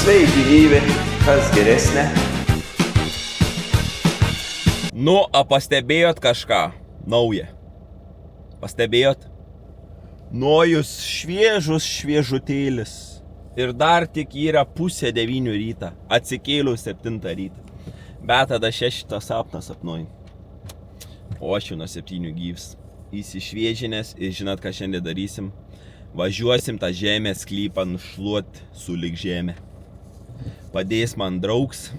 Sveiki, gyvi, kas geresnė? Nu, pastebėjot kažką naują? Pastebėjot? Nojus šviežutėlis. Ir dar tik yra 8:30 ryta. Atsikėliau 7 ryta. Bet tada 6 sapną sapnuoju. O aš jau nuo 7 gyvs. Įsišviežinęs ir žinot, ką šiandien darysim? Važiuosim tą žemės sklypą nušluot sulig žemė. Padės man draugs.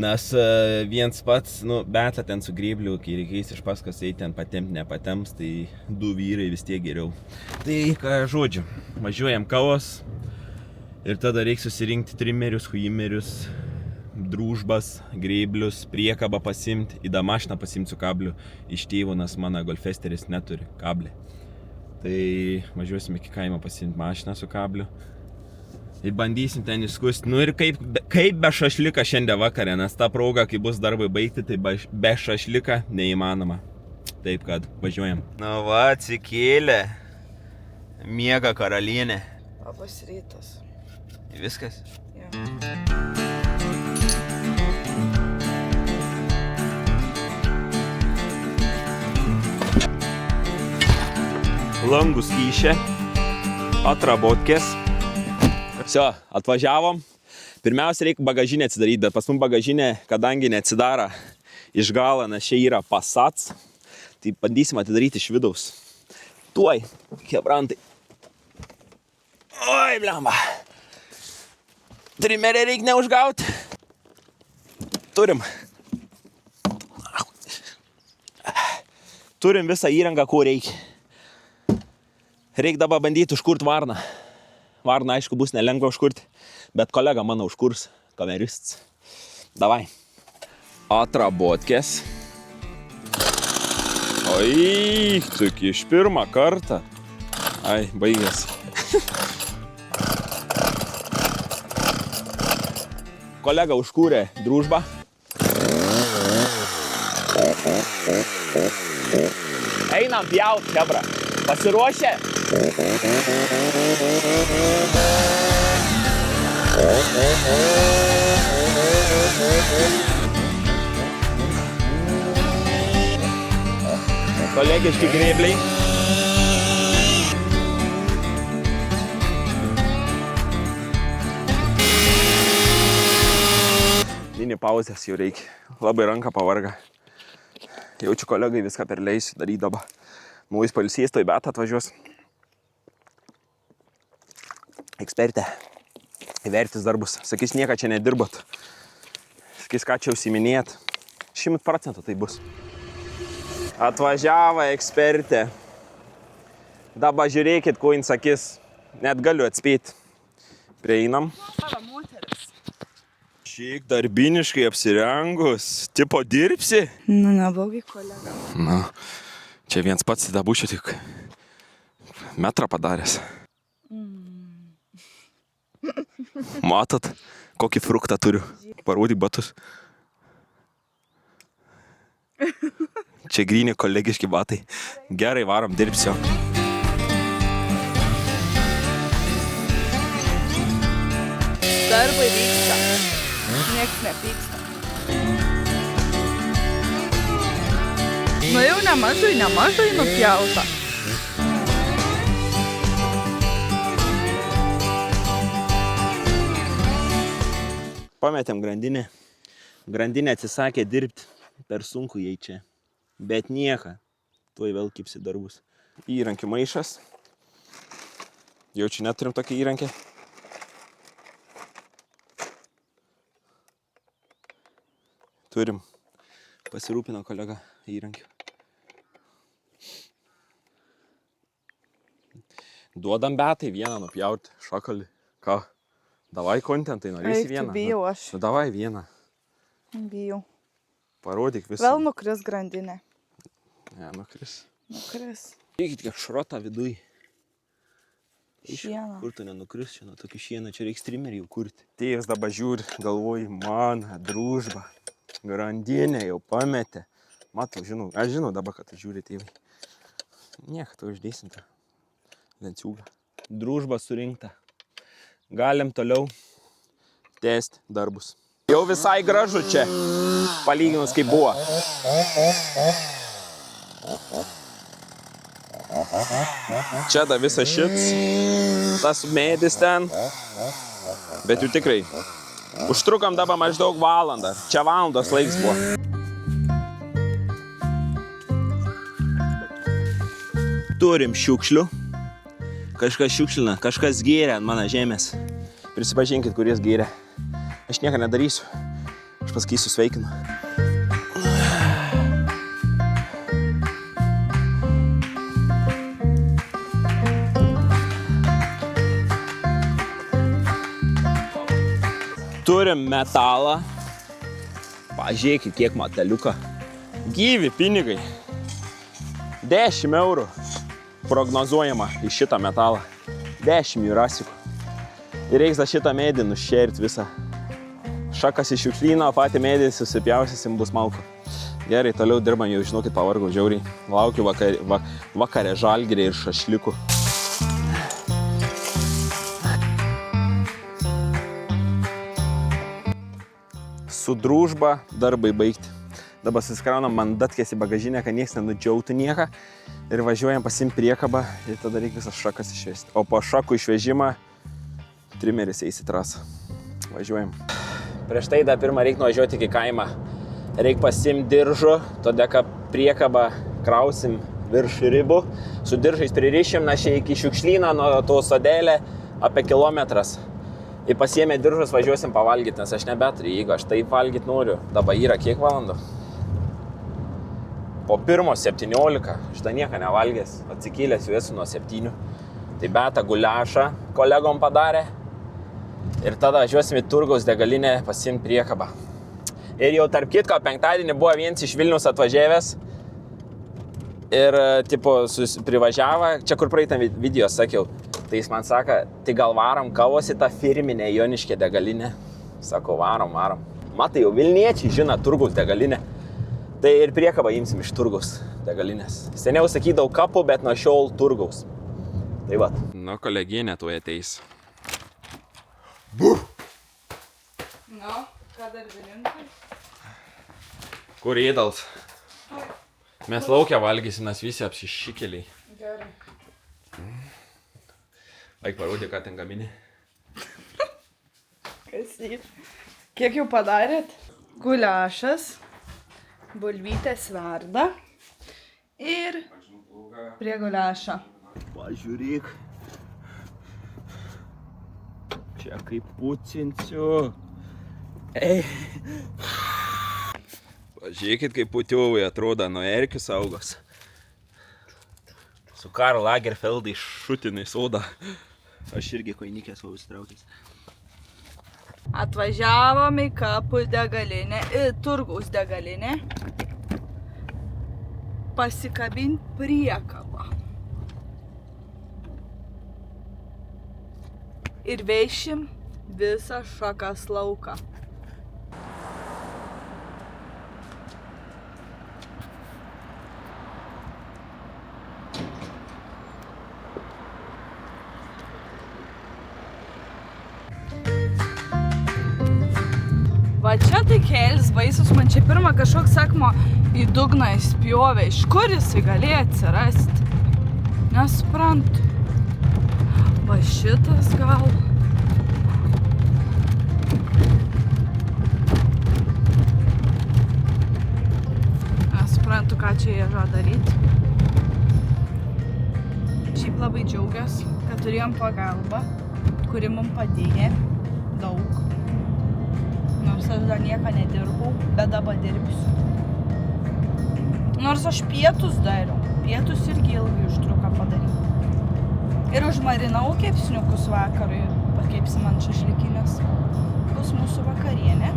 Nes viens pats, betą ten su grėbliu, kai reikės iš paskos eiti ten patempt, nepatemps, tai 2 vyrai vis tiek geriau. Tai ką žodžiu, važiuojam kavos ir tada reikia susirinkti trimerius, huimerius, družbas, grėblius, priekabą pasimti, į mašiną pasimti su kabliu iš tėvo, nes mano golfesteris neturi kablį. Tai važiuosim iki kaimo pasimti mašiną su kabliu. Ir bandysim ten įskusti. Ir kaip be šašlika šiandien vakarė, nes ta proga, kai bus darbai baigti, tai be šašlika neįmanoma. Taip kad važiuojam. Va, atsikėlė. Miega karalienė. Labas rytas. Viskas? Ja. Langus kyšė. Atrabotkės. Все, atvažiavom. Pirmiausia, reikia bagažinę atsidaryti, bet pas mums bagažinė, kadangi neatsidara iš galo, nes čia yra Passats, tai bandysim atidaryti iš vidaus. Tuoj, hebrantai. Oi, blemba. Trimerį reikia neužgauti. Turim visą įrangą, ko reikia. Reikia dabar bandyti užkurti varną. Varną, aišku, bus nelengva užkurti, bet kolega mano užkurs, kamerists. Davai. Atrabotkės. Oi, tik iš pirmą kartą. Ai, baigės. Kolega užkūrė družbą. Einam pjaut, hebra. Pasiruošę? Kolegiški grėbliai. Mini pauzės jau reikia. Labai ranka pavarga. Jaučiu kolegai viską perleisiu darydama. Jis pailsės, tai bet atvažiuos. Ekspertė. Įvertis darbus. Sakys, nieko čia nedirbot. Sakys, ką čia užsiminėjat. 100% tai bus. Atvažiavo ekspertė. Dabar žiūrėkit, ko jin sakys. Net galiu atspėti. Prieinam. Šiek darbiniškai apsirengus. Tipo dirbsi? Neblogai, kolega. Čia viens pats dabušiu tik metrą padaręs. Matot, kokį fruktą turiu. Parodyk batus. Čia gryni kolegiški batai. Gerai, varom, dirbsiu. Darbai vyksta. Niekas nepyksta. Jau nemažai nupjauta. Pametėm grandinę. Grandinė atsisakė dirbti. Per sunku jai čia. Bet nieka. Tuoj vėl kipsi darbus. Įrankių maišas. Jau čia neturim tokį įrankį. Turim. Pasirūpino kolega įrankių. Duodam betai vieną nupjauti šakalį. Ką? Davai kontentai, norėsi vieną? Bijau aš. Davai vieną. Bijau. Parodyk visą. Vėl nukris grandinė. Ne, nukris. Nukris. Žiūrėkit, kiek šrota viduj. Šieną. Kur tu nenukris čia nuo tokį šieną, čia reiks trimerį jau kurti. Tėvas dabar žiūri, galvoji, man, družba. Grandinė jau pametė. Matau, žinau, aš žinau dabar, kad tu žiūri tėvai. Niek, tu uždėsim tą lenciūgą. Družba surinkta. Galim toliau tęsti darbus. Jau visai gražu čia, palyginus kaip buvo. Čia da visas šits, tas medis ten, bet jau tikrai. Užtrukam dabar maždaug valandą, čia valandos laiks buvo. Turim šiukšlių, kažkas šiukšlina, kažkas gėrė ant mano žemės. Prisipažinkit, kuris gėrė. Aš nieko nedarysiu, aš pasakysiu sveikinu. Turim metalą. Pažiūrėkit, kiek metaliuką. Gyvi pinigai. 10 eurų prognozuojama į šitą metalą. 10 jų rasikų. Ir reiks šitą medį nušėrt visą. Šakas iš šiukšlyno, patį medį susipjausysim, bus malku. Gerai, toliau dirbam, jau žinokit, pavargau žiauriai. Laukiu vakare žalgirį ir šašlikų. Su družba darbai baigti. Dabar susikraunam mandatkės į bagažinę, kad nieks nenudžiautų nieką. Ir važiuojam pasiimt priekabą ir tada reikia visas šakas išvesti. O po šakų išvežimą trimeris eis į trasą. Važiuojam. Prieš tai dar pirmą reikia nuvažiuoti iki kaimą. Reikia pasiimt diržų, todėl kad priekabą krausim virš ribų. Su diržais pririšim našiai iki šiukšlyną nuo to sodelė apie kilometras. Ir pasiėmę diržus važiuosim pavalgyti, nes aš nebeturiu, jeigu aš taip valgyti noriu. Dabar yra kiek valandų? Po 1:17, aš dar nieką nevalgęs, atsikėlęs jau esu nuo 7. Tai beta guliašą kolegom padarė. Ir tada važiuosim į Turgaus degalinę pasiimt priekabą. Ir jau tarp kitko, penktadienį buvo vienas iš Vilniaus atvažiavęs. Ir tipo privažiavo, čia kur praeitą video sakiau. Tai jis man sako, tai gal varom kavos į tą firminę Joniškę degalinę. Sako, varom. Matai, jau Vilniečiai žino Turgaus degalinę. Tai ir priekabą imsim iš Turgaus degalinės. Seniau sakydavau kapų, bet nuo šiol Turgaus. Tai vat. Nu, koleginė tuoj ateis. Nu, ką dar virinkai? Kur įdals? Mes laukia valgysim, nes visi apsišikeliai. Gerai. Eik parodė, ką ten gamini. Kas jį? Kiek jau padarėt? Guliašas, bulvytės verda ir prie guliašo. Pažiūrėk. Čia kaip pucinsiu. Ei. Pažiūrėkit, kaip putiovai atrodo, nuo erkių saugos. Su Karl Lagerfeldai šutinai soda. Aš irgi koinikės va užsitraukęs. Atvažiavom į kapų degalinę, į Turgaus degalinę. Pasikabint priekabą. Ir veišim visą šakas lauką. Va čia tai kėlis baisus, man čia pirmą kažkoks sakmo į dugną įspjovė. Iš kur jisai galėjo atsirasti? Nesuprantu. Va šitas gal. Nesuprantu, ką čia jie žada daryti. Šiaip labai džiaugiuosi, kad turėjom pagalbą, kuri mums padėjo daug. Nors aš dar nieko nedirbau, bet dabar dirbsiu. Nors aš pietus dariau. Pietus irgi ilgai užtruko padaryti. Ir užmarinau kepsniukus vakarui. Pakepsim ant šašlikinės. Bus mūsų vakarienė.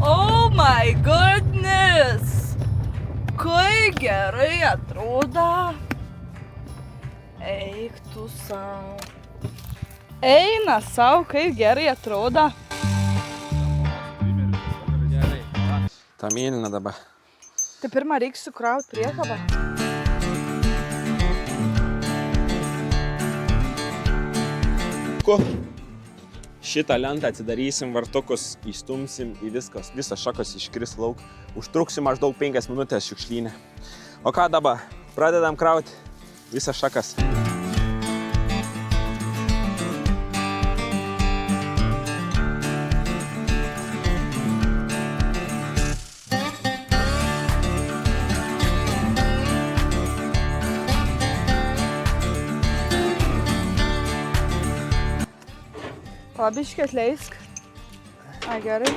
Oh my goodness! Kai gerai atrodo. Eik tu sau. Eina sau, kaip gerai atrodo. Ta mėlyna dabar. Tai pirmą reikia sukrauti priekabą. mygtuku. Šitą lentą atsidarysim, vartukus įstumsim į viskas. Visas šakos iškris lauk. Užtruksim maždaug 5 minutės šiukšlyne. O ką dabar? Pradedam krauti visas šakas. Pabiškį atleisk. Ai, gerai.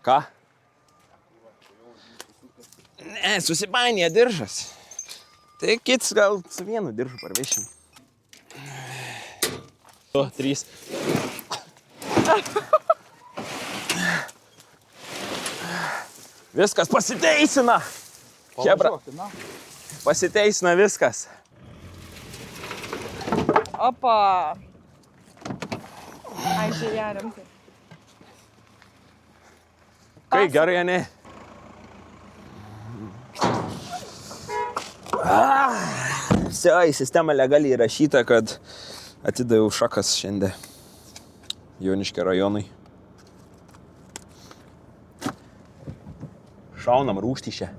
Ką? Ne, susipainė diržas. Tai kits gal su vienu diržu parvešim. 2, 3. Viskas pasiteisina. Chebra. Pasiteisina viskas. Opa. Ai, žiūrė, rimtai. Kai gerai, ne? Visi, į sistemą legaliai įrašyta, kad atidaviau šakas šiandien Joniškio rajonui. Šaunam rūgštyšę.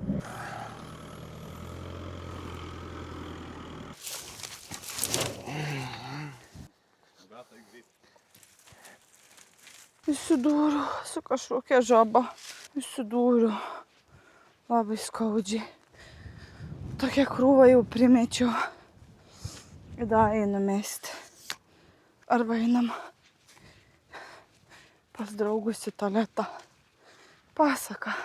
Įsidūriu su kažkokia žaba. Įsidūriu labai skaudžiai. Tokia krūva jau primečiau. Da einu mesti. Arba einam pas draugus į tualetą. Pasaka.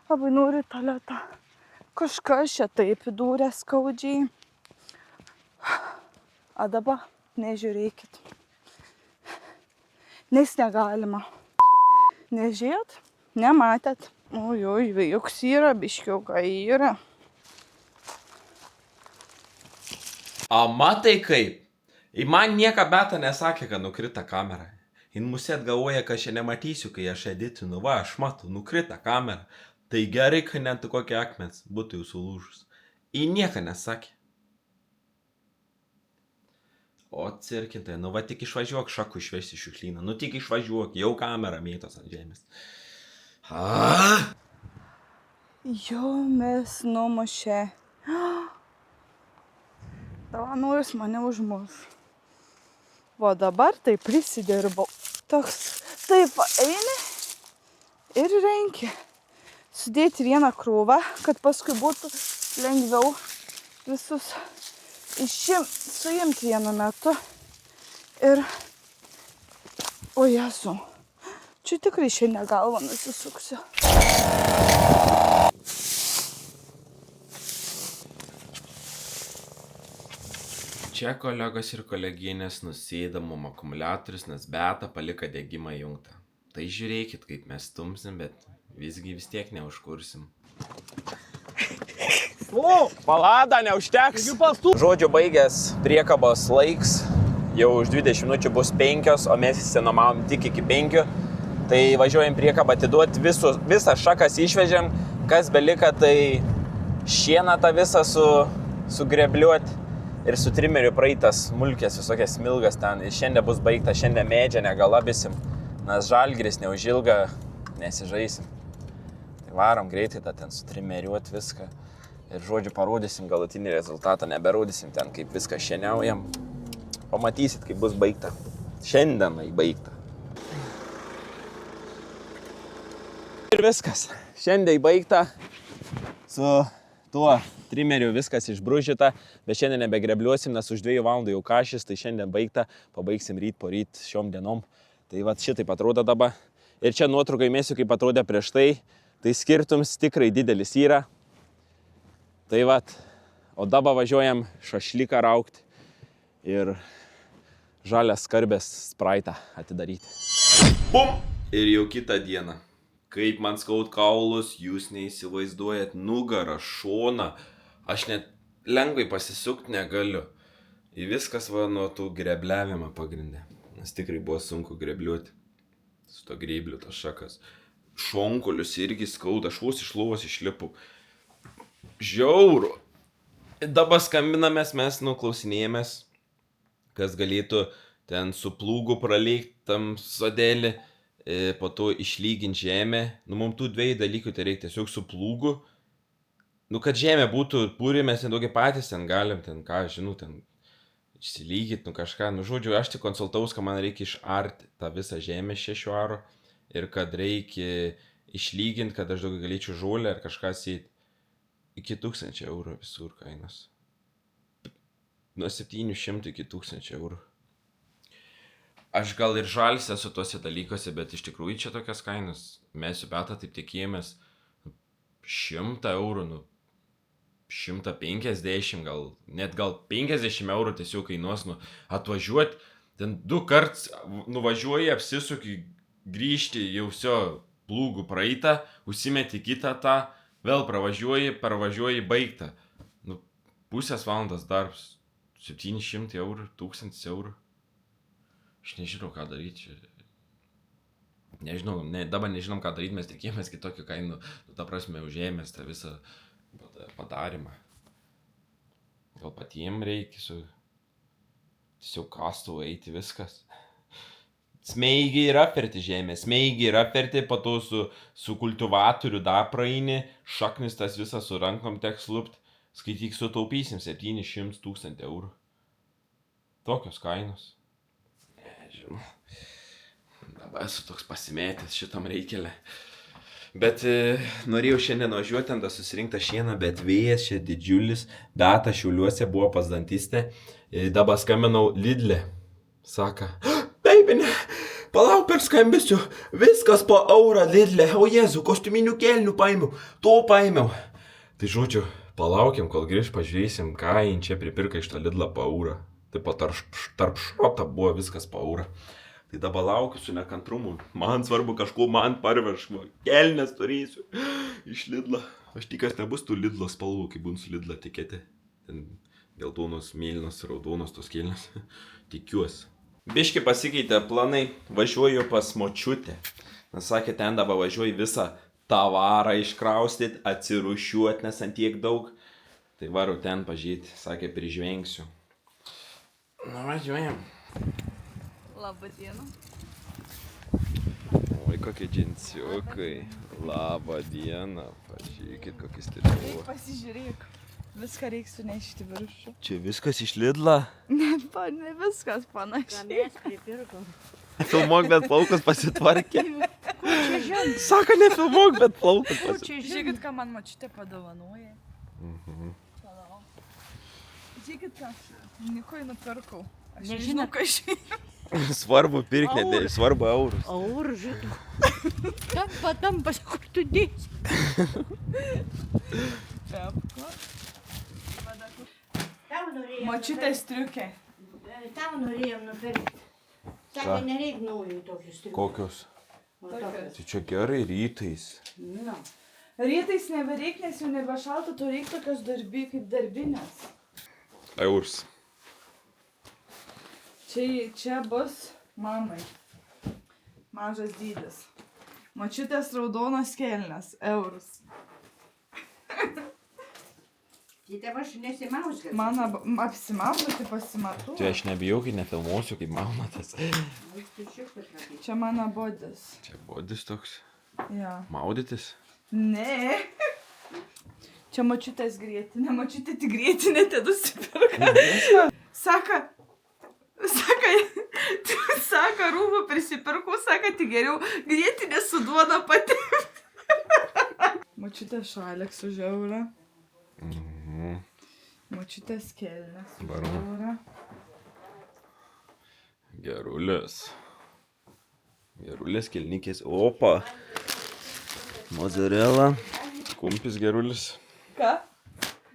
Labai noriu į tualetą. Kažkas čia taip įdūrė skaudžiai. A dabar nežiūrėkit. Nes negalima. Nežiūrėt? Nematėt? Ojoj, vėjuks yra, biškiukai yra. A matai kaip? Į man nieka beta nesakė, kad nukrita kamera. Jin musėt galvoja, kad aš nematysiu, kai aš editinu. Va, aš matau, nukrita kamera. Tai gerai, kad net kokia akmens būtų jau sulūžus. Į nieką nesakė. O cirkintai, nu va tik išvažiuok šakų išvesti šiukšlyną. Nu tik išvažiuok, jau kamera mėtos ant žemės. Jo, mes numušė. Davanojus mane užmuš. Va dabar tai prisidirbau. Toks, taip eini ir renki. Sudėti vieną krūvą, kad paskui būtų lengviau visus suimti vienu metu. Ir, o Jezu, čia tikrai šiandien galvą nusisuksiu. Čia kolegos ir koleginės nusėda mum akumuliatorius, nes beta palika degimą jungtą. Tai žiūrėkit, kaip mes stumsim, bet visgi vis tiek neužkursim. Palada, neužteks. Žodžiu, baigęs priekabos laiks. Jau už 20 minučių bus 5, o mes įsinuomavom tik iki 5. Tai važiuojam priekabą atiduoti, visą šakas išvežėm. Kas belika, tai šieną tą visą sugrebliuoti. Ir su trimeriu praeitas smulkės, visokias smilgas ten. Ir šiandien bus baigta, šiandien medžią negalabysim. Nes Žalgiris neužilga nesižaisim. Tai varom greitai tą ten sutrimeriuoti viską. Ir žodžiu parodysim galutinį rezultatą, neberodysim ten, kaip viską šieniaujam. Pamatysit, kaip bus baigta. Šiandienai baigta. Ir viskas. Šiandien baigta su tuo trimeriu viskas išbrūžyta, bet šiandien nebegrebliuosim, nes už 2 valandų jau kašis, tai šiandien baigta, pabaigsim ryt po ryt šiom dienom. Tai va šitaip atrodo dabar. Ir čia nuotraukai mėsiu, kaip atrodė prieš tai, tai skirtums tikrai didelis yra. Tai va, o dabar važiuojam šašlyką raukti ir žalias skarbės spraitą atidaryti. Bum! Ir jau kitą dieną. Kaip man skaud kaulus, jūs neįsivaizduojat, nugarą, šoną. Aš net lengvai pasisukti negaliu. Ir viskas va nuo tų grebliavimą pagrindė. Nes tikrai buvo sunku grebliuoti. Su to greibliu tas šakas. Šonkulius irgi skauda, aš vos iš lovos išlipu. Žiauru. Dabar skambinamės, mes nuklausinėjomės, kas galėtų ten su plūgu praleikti tam sodėlį. Po to išlyginti žemę. Mums tų 2 dalykų tai reikia tiesiog su plūgu. Kad žemė būtų puri, mes ten daugiai patys ten galim, ten ką, žinau, ten išsilygyti, kažką. Žodžiu, aš tik konsultaus, kad man reikia išarti tą visą žemę 6 arų ir kad reikia išlyginti, kad aš daugiai galėčiau žolę ar kažką sėti. Iki 1000 eurų visur kainos. Nuo 700 iki 1000 eurų. Aš gal ir žalis esu tuose dalykuose, bet iš tikrųjų čia tokias kainos. Mes su Beata taip tikėjomės 100 eurų, 150 gal, net gal 50 eurų tiesiog kainuos atvažiuoti. Ten 2 kartus nuvažiuoji, apsisuki, grįžti jau visio plūgų praeitą, užsimeti kitą tą, vėl pravažiuoji baigtą. Pusės valandos darbs, 700 eurų, 1000 eurų. Aš nežinau, ką daryti. Nežinau, dabar nežinom, ką daryti, mes tikėjomės kitokių kainų, ta prasme, užėmės tą visą padarymą. Gal patiems reikia tiesiog kastu eiti viskas. Smeigiai ir apverti žemę, smeigiai ir apverti, po to su kultivatoriu dar praeini, šaknis tas visas su rankom teks lupti, skaityk, sutaupysim 700 000 eurų. Tokios kainos. Dabar esu toks pasimėtęs šitam reikelė. Bet norėjau šiandien važiuoti ten susirinkti šieną, bet vėjas čia didžiulis. Beata Šiauliuose buvo pas dantistę. Dabar skambinau Lidle. Saka, baibinė, palauk per skambesiu. Viskas po eurą Lidle. O Jėzu, kostiuminių kelnių paėmiau. To paėmiau. Tai žodžiu, palaukiam, kol grįž, pažiūrėsim, ką jin čia pripirka iš tą Lidlą po eurą. Taip pat tarp šrota buvo viskas po eurą. Tai dabar laukiu su nekantrumu. Man svarbu kažko man parveš. Kelnes turėsiu iš Lidlo. Aš tikiuosi nebus tų Lidlo spalvų, kai būn su Lidlo etiketė. Ten geltonos, mėlynos, raudonos tos kelnes. Tikiuosi. Biški pasikeitė planai. Važiuoju pas močiutę. Nes sakė, ten dabar važiuoju visą tavarą iškraustyti, atsirūšiuoti, nes ant tiek daug. Tai varu ten pažiūrėti. Sakė, prižvengsiu. Na, važiuojam. Labą dieną. Oi, kokie džinsiukai. Labą dieną. Pažiūrėkit, kokį stilių. Pasižiūrėk. Viską reiks sunešti viršų. Čia viskas iš Lidla? Ne viskas panašiai. Ką mes pripirkom? Filmuok, bet plaukus pasitvarkė. Čia žinai. Sako, nefilmuok, bet plaukus pasitvarkė. Čia žinai. Žiūrėkit, ką man močiutė padovanoja. Palauk. Žiūrėkit, ką Nikoj nupirkau. Aš nežinau, ką šiai. Svarbu pirkti, net svarbu eurus. Eurų, žinau. Tampa, kur tu dėsi. Pepko. Močiutės striukė. Tau norėjom nupirkti. Sakė, nereik naujų tokius striukius. Kokios? Tokios. Tai čia gerai rytais. Nu. Rytais nebereik, nes jau nebešalta, tu reik tokios kaip darbinės. Eurus. Čia bus mamai. Mažas dydis. Močiutės raudonos kelnes. Eurus. Tai tavo aš nesimaus, kad... Man apsimaudu, tai pasimatu. Čia aš nebijau, kai nefilmuosiu, kaip maunatas. Čia mano bodis. Čia bodis toks. Ja. Maudytis. Ne. Čia močiutės grietinė. Močiutė tik grietinė te nusipirka. Saka, rūbų prisipirkau, saka, tik geriau grietinė su duona pati. Močiutė šalek su žiaura. Močiutės kelnes. Varom. Eurą. Gerulis. Gerulis kelnikės. Opa. Mozzarella. Kumpis gerulis. Ką?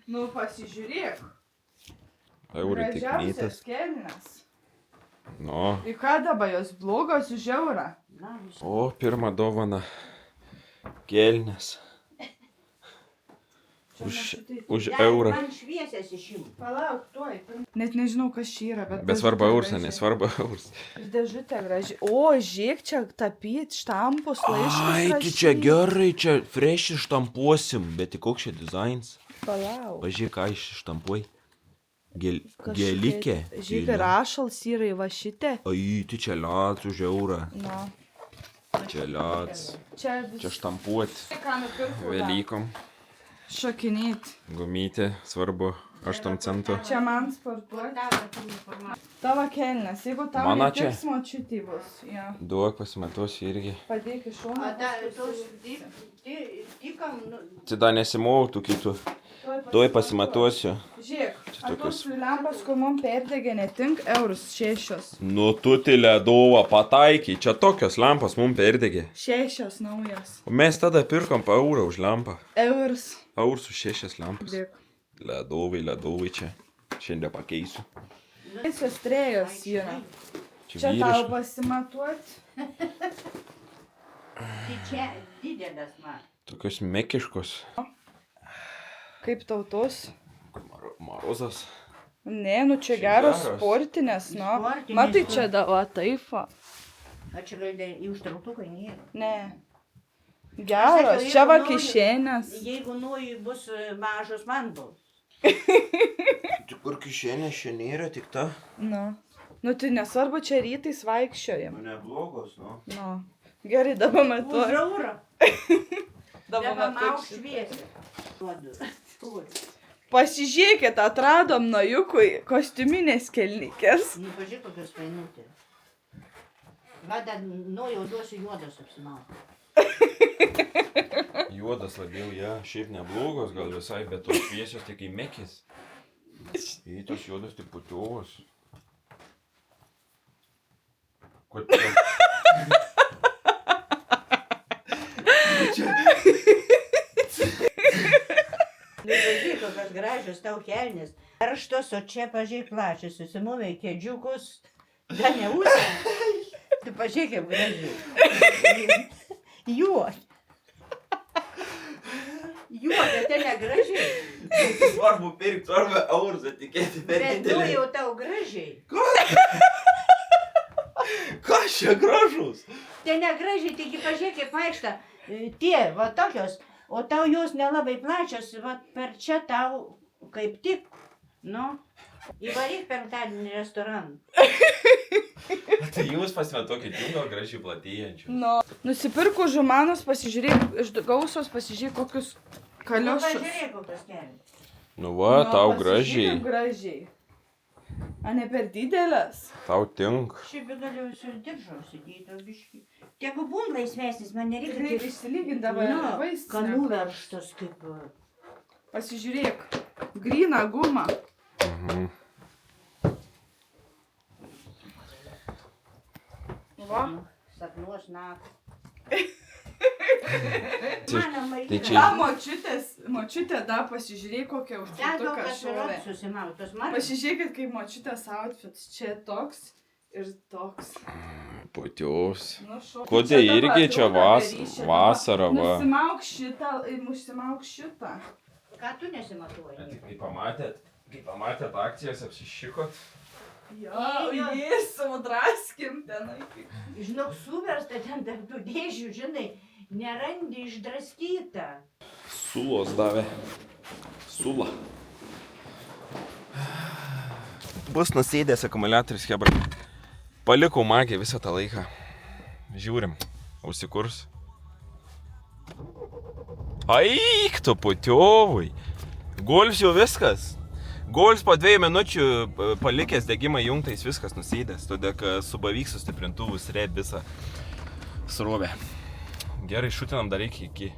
Nu, pasižiūrėk. Eurai tik Gražiausias nytas. kelnes. Nu. Ir ką dabar jos blogos už eurą? O, pirmą dovaną. Kelnes. Už eurą. Man šviesės išimti. Palauk, tuoj. Net nežinau, kas čia yra, bet... Bet svarbu dėžutė eursą, graži. nesvarbu eursą. Ir dėžutė graži. O, žiūrėk, čia tapyt, štampus, laiškus Ai, tai čia gerai, čia fresh ištampuosim, bet tai koks čia dizainas? Palauk. Pažiūrėk, ką ištampuoj. Kažkaip- Gelikė. Žiūrėk, rašals yra va šitė. Ai, tai čia liats už eurą. Na. Čia liats. Čia vis... Čia štampuot. Ką nupirkau? Velykom. Šokinėt. Gumytė, svarbu, 8 centų. Čia man sportuoti. Tavo kelnes, jeigu tau Mano netiks močiutė bus. Ja. Duok pasimetuosiu irgi. Padėk iš šono. O ta, tos tikam, nu, Tai dar nesimau tų kitų. Tuoj pasimetuosiu. Žiūrėk, tokios- tos lempos, kur mums perdegė netink, eurus 6. Nu tu ledovą pataikiai, čia tokios lampos mums perdegė. 6 naujas. O mes tada pirkom po eurą už lampą. Eurus. Eurų su 6 lampas. Dėk. Ledovai čia. Šiandien pakeisiu. Visos trejos yra. Čia Čia tau vyriška. pasimatuot. tai čia didelės man. Tokios mekiškos. Kaip tautos. Marozas. Ne, nu čia Čia geros geros. sportinės, nu. Sportinės, Matai, nu. čia dava taifa. O čia gal į užtrauktuką nėra. Ne. Geros, Aš sakiau, čia va jeigu nori- kišenės. Jeigu nuoji bus mažos, man bus. Tai kur kišenė šiandien yra tik ta? Nu. Nu tai nesvarbu, čia rytais vaikščiojam. Neblogos, nu. Nu. Gerai, dabar Už matuoju. eurą. Dabar Dabar matuoju. mauk šviesę. Duodu. Pasižiūrėkit, atradom najukui kostiuminės kelnikės. Nu, pažiūrėk, kokios painutės. Va, dar, nu, jau duosiu juodas apsimauti. Juodas labiau, ja, šiaip neblogos gal visai, bet tos šviesios tik į mekis. Į tos juodos tik putiovos. Kodėl? Nu, pažiūrėk, kokios gražios tau kelnės. Karštos, o čia, pažiūrėk, plačios, susimovė kėdžiukus. Dar neūsė. Tu pažiūrėk, kaip gražiai. Juot. Juot, bet tai negražiai. Svarbu pirkti, svarbu eurus atikėti per Bet tu jau tau gražiai. Ką čia gražus? Tai negražiai, taigi pažiūrėk, kaip vaikšta. Tie, va tokios. O tau jos nelabai plačios, va per čia tau kaip tik, nu, įvaryk penktadienį restoraną. Tai jūs pasimetuokit, jų gal gražiai platėjančių. Nu. Nusipirku žumanus, pasižiūrėk, iš gausos pasižiūrėk kokius Nu, kaliošus. pažiūrėk, kokios kelios. Nu va, tau pasižiūrėk, gražiai. kaip gražiai. A ne per didelės? Tau tink. Šiaip galiu su diržo užsidėti, o biškį. Tegu būn laisvesnis, man nereikia Reikia kaip... išsilygindavo vaistinę. kad nuveržtas kaip... Pasižiūrėk, gryna guma. Va. Sapnuos naktį. Tai- Mano tai vaikas. čia- Ta močiutė da pasižiūrėk kokią Ten daug užtrauktuką kas šovė. susimautos. Man Pasižiūrėkit, kaip močiutės outfits. Čia toks ir toks. Putios. Nu, šau. Kodėl Čia dabar irgi čia atrodo beryšė, vasara, dabar va. Nusimauk šitą. ką tu nesimatuoji? Kai pamatėt akcijas, apsišikot. Jo, Jo. jėsų, draskim tenai. Žinok, suversta ten tarp tų dėžių, žinai, nerandi išdraskyta. Sulos davė. Sula. Bus nusėdęs akumuliatorius, hebra. Palikau magiją visą tą laiką. Žiūrim. Užsikurs. Aik, tu putiovai. Golf jau viskas. Golf po 2 minučių palikęs degimą jungtais viskas nusėdęs. Todėl, kad subavyk sustiprintuvus red visą srovę. Gerai, šutinam dar reikia iki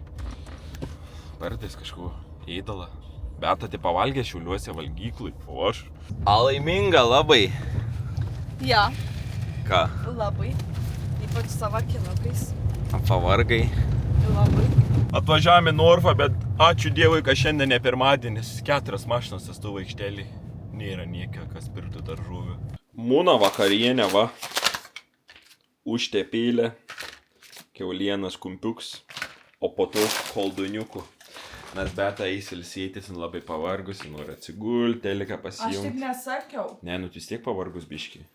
pardės kažko įdalą. Beata tai pavalgė Šiauliuose valgyklui, o aš. Laiminga labai. Ja, Ką? labai. Ypač savo kilogais. Pavargai. Labai. Atvažiavome į Norfą, bet ačiū Dievui, kad šiandien ne pirmadienis. 4 mašinos stovi aikštelėj. Nėra niekia, kas pirktų daržovių. Mūna vakarienė, va. Užtepėlė. Kiaulienas kumpiuks. O po to kolduniukų. Nes Beata eis ilsėtis, labai pavargus, nori atsigulti, teliką pasijungti. Nesakiau. Ne, tu vis tiek pavargus biški.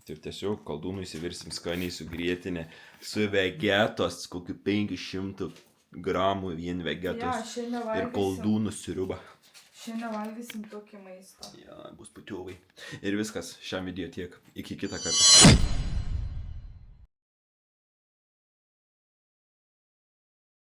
Tai tiesiog koldūnų įsivirsim skaniai su grietinė, su vegetos, kokiu 500 gramų vien vegetos ir koldūnų sriubą. Šiandien valgysim tokį maistą. Ja, bus putiovai. Ir viskas, šiam video tiek. Iki kitą kartą.